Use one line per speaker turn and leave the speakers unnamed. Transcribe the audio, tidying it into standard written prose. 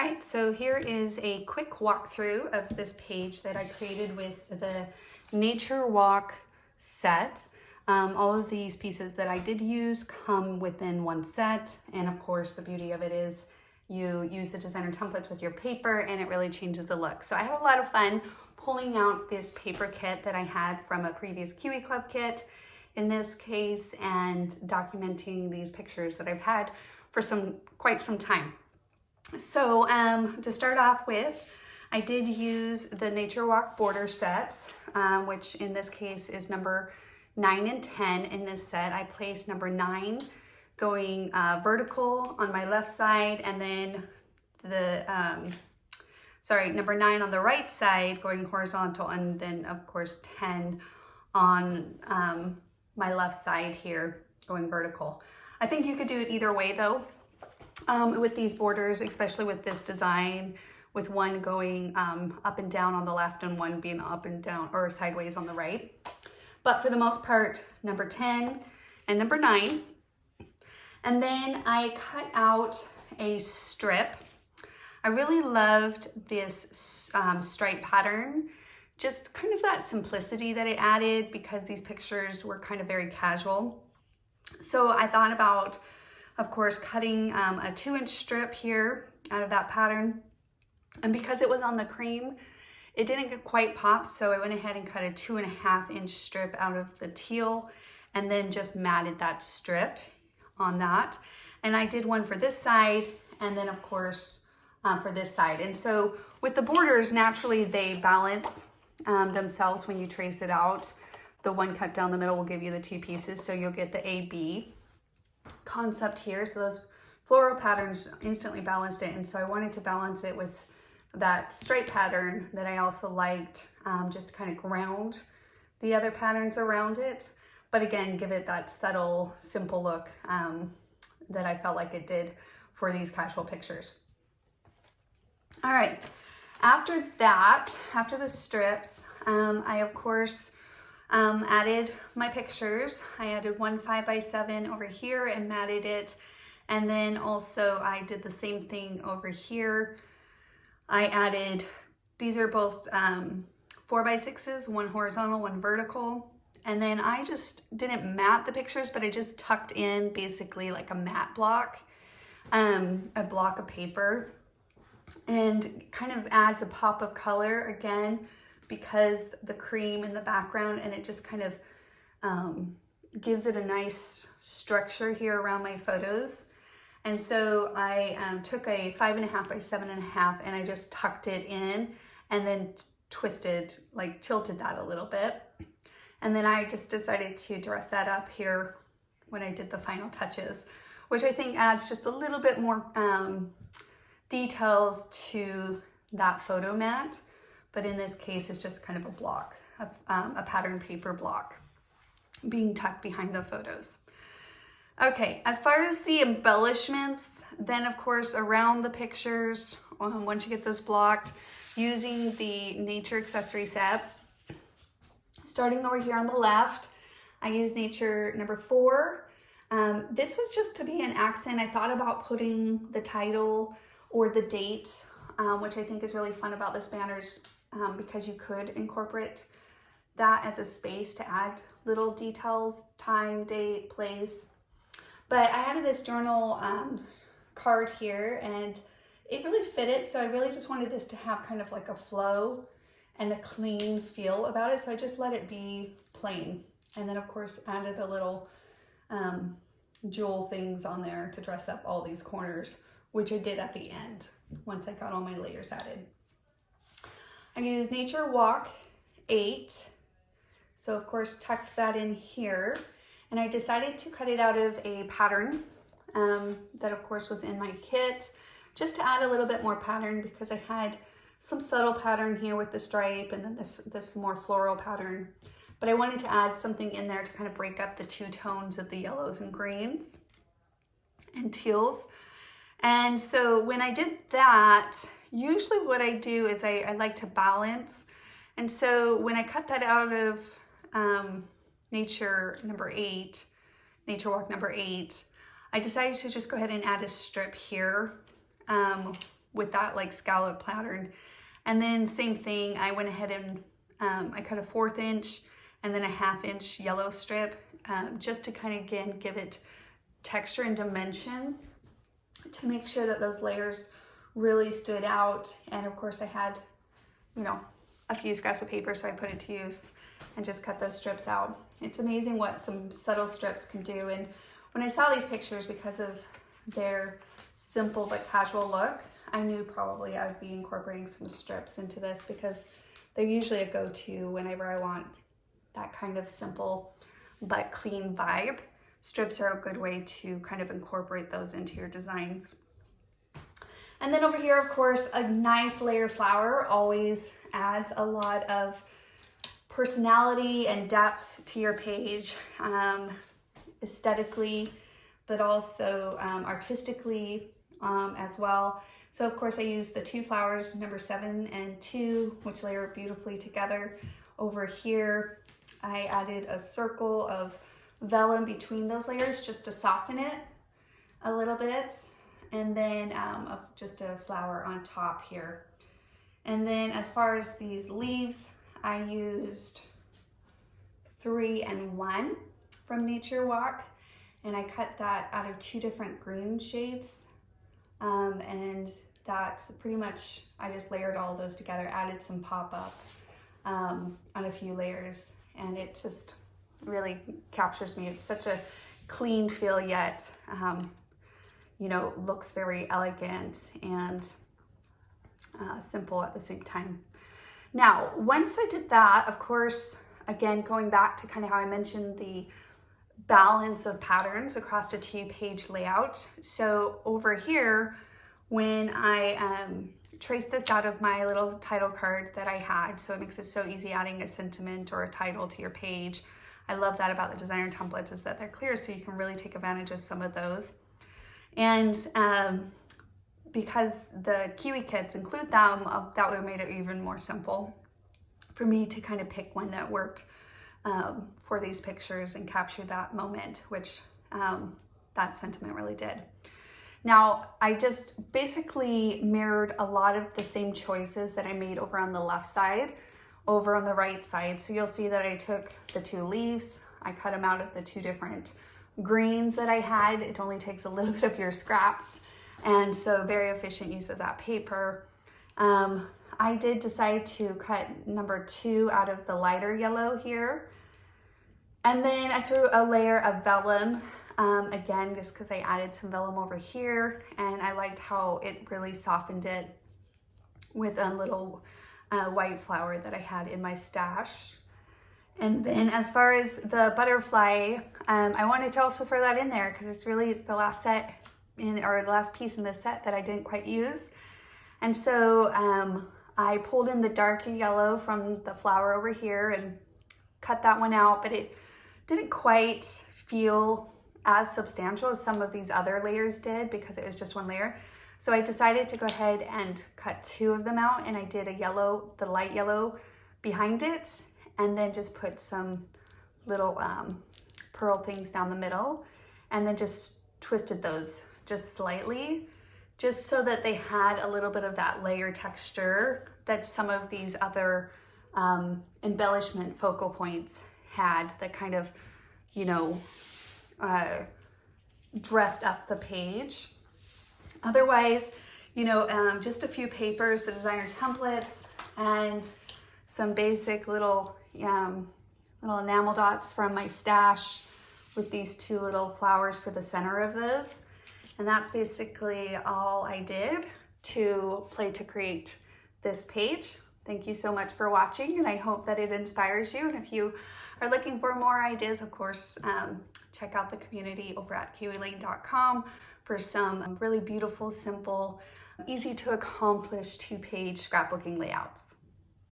right, so here is a quick walkthrough of this page that I created with the Nature Walk set. All of these pieces that I did use come within one set, and of course the beauty of it is you use the designer templates with your paper and it really changes the look. So I had a lot of fun pulling out this paper kit that I had from a previous Kiwi Club kit in this case and documenting these pictures that I've had for quite some time. So to start off with, I did use the Nature Walk border sets, which in this case is number 9 and 10 in this set. I placed number 9 going vertical on my left side, and then number 9 on the right side going horizontal, and then of course 10 on my left side here going vertical. I think you could do it either way though. With these borders, especially with this design, with one going up and down on the left and one being up and down or sideways on the right. But for the most part, number 10 and number 9. And then I cut out a strip. I really loved this stripe pattern, just kind of that simplicity that it added because these pictures were kind of very casual. So I thought about, of course, cutting a 2-inch strip here out of that pattern. And because it was on the cream, it didn't quite pop, so I went ahead and cut a 2.5-inch strip out of the teal and then just matted that strip on that. And I did one for this side and then of course for this side. And so with the borders, naturally they balance themselves when you trace it out. The one cut down the middle will give you the 2 pieces, so you'll get the AB concept here. So those floral patterns instantly balanced it, and so I wanted to balance it with that stripe pattern that I also liked, just to kind of ground the other patterns around it, but again give it that subtle, simple look that I felt like it did for these casual pictures. All right, after that, after the strips, I of course added my pictures. I added one 5x7 over here and matted it. And then also I did the same thing over here. I added, these are both 4x6s, one horizontal, one vertical. And then I just didn't mat the pictures, but I just tucked in basically like a matte block, a block of paper, and kind of adds a pop of color again, because the cream in the background, and it just kind of gives it a nice structure here around my photos. And so I took a 5.5 by 7.5 and I just tucked it in and then twisted, like tilted that a little bit. And then I just decided to dress that up here when I did the final touches, which I think adds just a little bit more details to that photo mat. But in this case, it's just kind of a block, a pattern paper block being tucked behind the photos. Okay, as far as the embellishments, then of course around the pictures, once you get those blocked, using the nature accessory set, starting over here on the left, I used nature number 4. This was just to be an accent. I thought about putting the title or the date, which I think is really fun about this banners, because you could incorporate that as a space to add little details, time, date, place. But I added this journal card here and it really fitted, so I really just wanted this to have kind of like a flow and a clean feel about it, so I just let it be plain. And then of course added a little jewel things on there to dress up all these corners, which I did at the end once I got all my layers added. I used Nature Walk 8, so of course tucked that in here, and I decided to cut it out of a pattern that of course was in my kit, just to add a little bit more pattern because I had some subtle pattern here with the stripe and then this more floral pattern, but I wanted to add something in there to kind of break up the 2 tones of the yellows and greens and teals. And so when I did that, usually what I do is I like to balance. And so when I cut that out of Nature Walk number 8, I decided to just go ahead and add a strip here with that like scallop pattern. And then same thing, I went ahead and I cut a 1/4 inch and then a 1/2 inch yellow strip, just to kind of, again, give it texture and dimension to make sure that those layers really stood out. And of course I had, you know, a few scraps of paper, so I put it to use and just cut those strips out. It's amazing what some subtle strips can do. And when I saw these pictures, because of their simple but casual look, I knew probably I would be incorporating some strips into this, because they're usually a go-to whenever I want that kind of simple but clean vibe. Strips are a good way to kind of incorporate those into your designs. And then over here, of course, a nice layered flower always adds a lot of personality and depth to your page, aesthetically, but also artistically as well. So of course I use the 2 flowers, number 7 and 2, which layer beautifully together. Over here, I added a circle of vellum between those layers just to soften it a little bit. And then just a flower on top here. And then as far as these leaves, I used 3 and 1 from Nature Walk, and I cut that out of 2 different green shades. And that's pretty much, I just layered all those together, added some pop-up on a few layers, and it just really captures me. It's such a clean feel, yet you know, looks very elegant and simple at the same time. Now, once I did that, of course, again, going back to kind of how I mentioned the balance of patterns across a 2-page layout. So over here, when I traced this out of my little title card that I had, so it makes it so easy adding a sentiment or a title to your page. I love that about the designer templates, is that they're clear, so you can really take advantage of some of those. And because the Kiwi kits include them, that would have made it even more simple for me to kind of pick one that worked for these pictures and capture that moment, which that sentiment really did. Now, I just basically mirrored a lot of the same choices that I made over on the left side, over on the right side. So you'll see that I took the 2 leaves, I cut them out of the 2 different greens that I had. It only takes a little bit of your scraps, and so very efficient use of that paper. I did decide to cut number 2 out of the lighter yellow here, and then I threw a layer of vellum, again, just because I added some vellum over here, and I liked how it really softened it with a little white flower that I had in my stash. And then as far as the butterfly, I wanted to also throw that in there because it's really the last set or the last piece in the set that I didn't quite use. And so I pulled in the darker yellow from the flower over here and cut that one out, but it didn't quite feel as substantial as some of these other layers did because it was just 1 layer. So I decided to go ahead and cut 2 of them out, and I did a yellow, the light yellow behind it, and then just put some little pearl things down the middle, and then just twisted those just slightly, just so that they had a little bit of that layer texture that some of these other embellishment focal points had, that kind of, you know, dressed up the page. Otherwise, you know, just a few papers, the designer templates, and some basic little enamel dots from my stash with these 2 little flowers for the center of those. And that's basically all I did to create this page. Thank you so much for watching, and I hope that it inspires you. And if you are looking for more ideas, of course, check out the community over at kiwilane.com for some really beautiful, simple, easy to accomplish 2-page scrapbooking layouts.